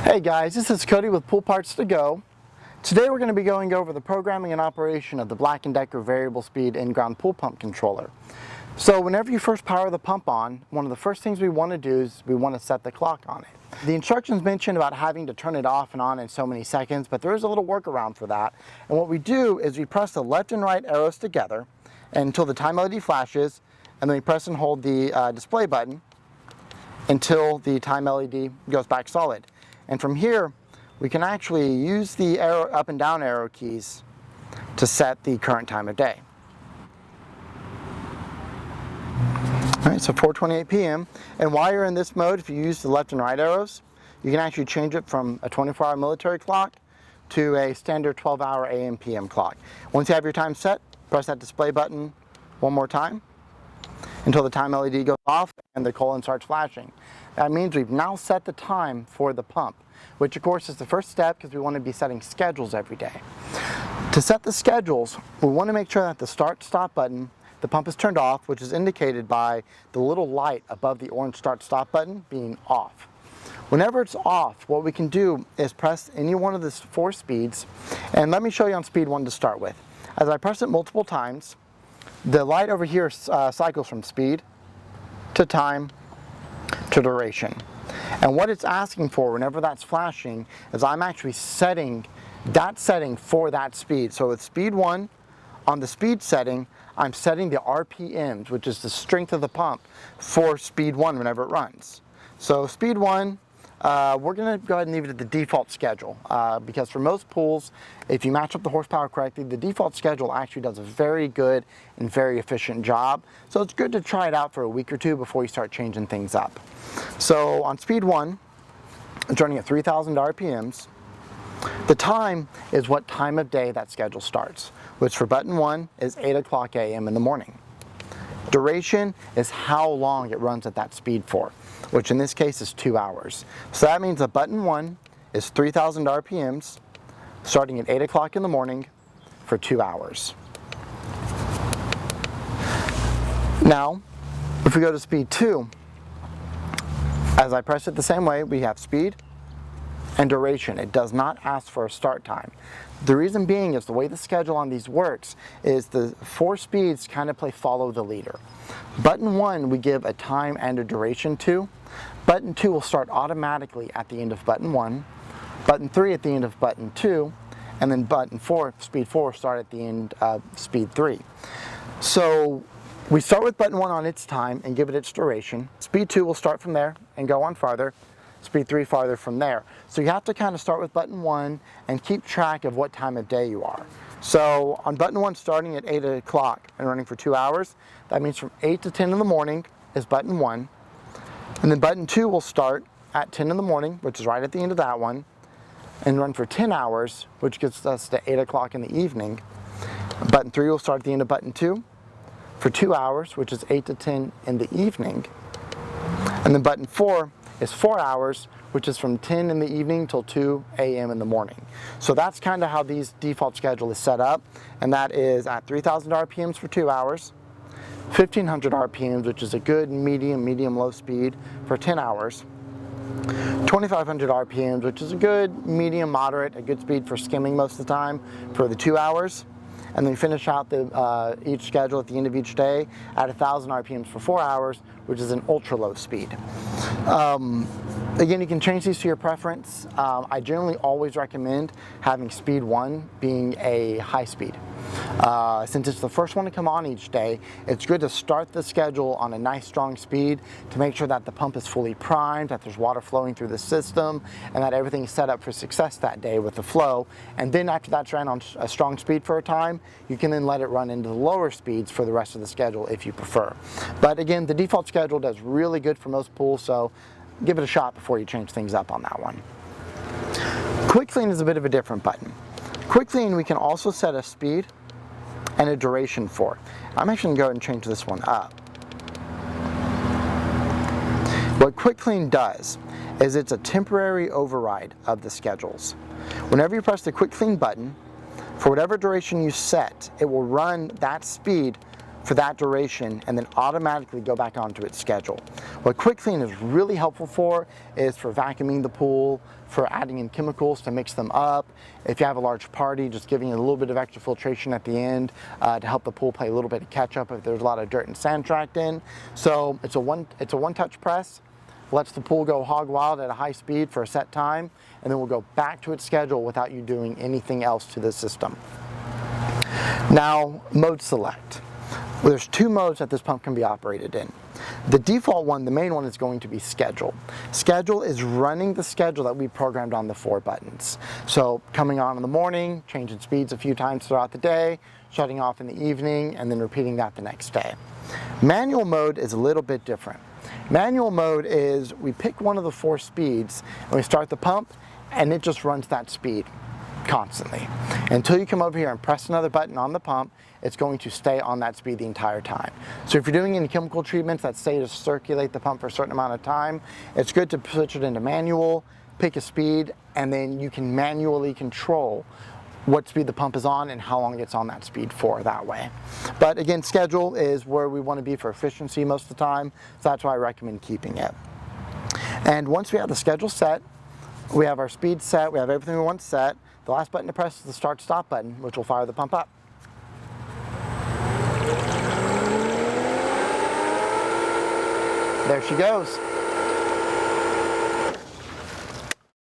Hey guys, this is Cody with Pool Parts to Go. Today we're going to be going over the programming and operation of the BLACK+DECKER variable speed in-ground pool pump controller. So whenever you first power the pump on, one of the first things we want to do is we want to set the clock on it. The instructions mention about having to turn it off and on in so many seconds, but there is a little workaround for that. And what we do is we press the left and right arrows together until the time LED flashes, and then we press and hold the display button until the time LED goes back solid. And from here, we can actually use the arrow up and down arrow keys to set the current time of day. All right, so 4:28 p.m. And while you're in this mode, if you use the left and right arrows, you can actually change it from a 24-hour military clock to a standard 12-hour AM PM clock. Once you have your time set, press that display button one more time until the time LED goes off and the colon starts flashing. That means we've now set the time for the pump, which of course is the first step because we want to be setting schedules every day. To set the schedules, we want to make sure that the start-stop button, the pump is turned off, which is indicated by the little light above the orange start-stop button being off. Whenever it's off, what we can do is press any one of the 4 speeds, and let me show you on speed 1 to start with. As I press it multiple times, the light over here cycles from speed to time to duration. And what it's asking for whenever that's flashing is I'm actually setting that setting for that speed. So with speed 1, on the speed setting, I'm setting the RPMs, which is the strength of the pump, for speed 1 whenever it runs. So speed 1, we're going to go ahead and leave it at the default schedule because for most pools, if you match up the horsepower correctly, the default schedule actually does a very good and very efficient job. So it's good to try it out for a week or two before you start changing things up. So on speed 1, it's running at 3,000 RPMs. The time is what time of day that schedule starts, which for button 1 is 8 o'clock AM in the morning. Duration is how long it runs at that speed for, which in this case is 2 hours. So that means that button 1 is 3,000 RPMs starting at 8 o'clock in the morning for 2 hours. Now, if we go to speed 2, as I press it the same way, we have speed and duration. It does not ask for a start time. The reason being is the way the schedule on these works is the 4 speeds kind of play follow the leader. Button 1 we give a time and a duration to. Button 2 will start automatically at the end of button 1. Button 3 at the end of button 2. And then button 4, speed 4, start at the end of speed 3. So we start with button 1 on its time and give it its duration. Speed 2 will start from there and go on farther. Speed 3 farther from there. So you have to kind of start with button 1 and keep track of what time of day you are. So on button 1 starting at 8 o'clock and running for 2 hours, that means from 8 to 10 in the morning is button 1. And then button 2 will start at 10 in the morning, which is right at the end of that one, and run for 10 hours, which gets us to 8 o'clock in the evening. Button 3 will start at the end of button 2 for 2 hours, which is 8 to 10 in the evening. And then button 4 is 4 hours, which is from 10 in the evening till 2 a.m. in the morning. So that's kind of how these default schedule is set up, and that is at 3,000 RPMs for 2 hours, 1,500 RPMs, which is a good medium low speed for 10 hours, 2,500 RPMs, which is a good medium moderate, a good speed for skimming most of the time for the 2 hours. And then finish out each schedule at the end of each day at 1,000 RPMs for 4 hours, which is an ultra low speed. Again, you can change these to your preference. I generally always recommend having speed 1 being a high speed. Since it's the first one to come on each day, it's good to start the schedule on a nice strong speed to make sure that the pump is fully primed, that there's water flowing through the system, and that everything is set up for success that day with the flow. And then after that's ran on a strong speed for a time, you can then let it run into the lower speeds for the rest of the schedule if you prefer. But again, the default schedule does really good for most pools, so give it a shot before you change things up on that one. Quick Clean is a bit of a different button. Quick Clean we can also set a speed and a duration for. I'm actually going to go ahead and change this one up. What Quick Clean does is it's a temporary override of the schedules. Whenever you press the Quick Clean button, for whatever duration you set, it will run that speed for that duration and then automatically go back onto its schedule. What quick clean is really helpful for is for vacuuming the pool, for adding in chemicals to mix them up. If you have a large party, just giving it a little bit of extra filtration at the end to help the pool play a little bit of catch up if there's a lot of dirt and sand tracked in. So it's a one-touch press. Lets the pool go hog wild at a high speed for a set time, and then we'll go back to its schedule without you doing anything else to the system. Now, mode select. Well, there's 2 modes that this pump can be operated in. The default one, the main one, is going to be schedule. Schedule is running the schedule that we programmed on the 4 buttons. So coming on in the morning, changing speeds a few times throughout the day, shutting off in the evening, and then repeating that the next day. Manual mode is a little bit different. Manual mode is we pick one of the 4 speeds and we start the pump and it just runs that speed constantly. Until you come over here and press another button on the pump, it's going to stay on that speed the entire time. So if you're doing any chemical treatments that say to circulate the pump for a certain amount of time, it's good to switch it into manual, pick a speed, and then you can manually control what speed the pump is on and how long it's on that speed for that way. But again, schedule is where we want to be for efficiency most of the time, so that's why I recommend keeping it. And once we have the schedule set, we have our speed set, we have everything we want set, the last button to press is the start-stop button, which will fire the pump up. There she goes.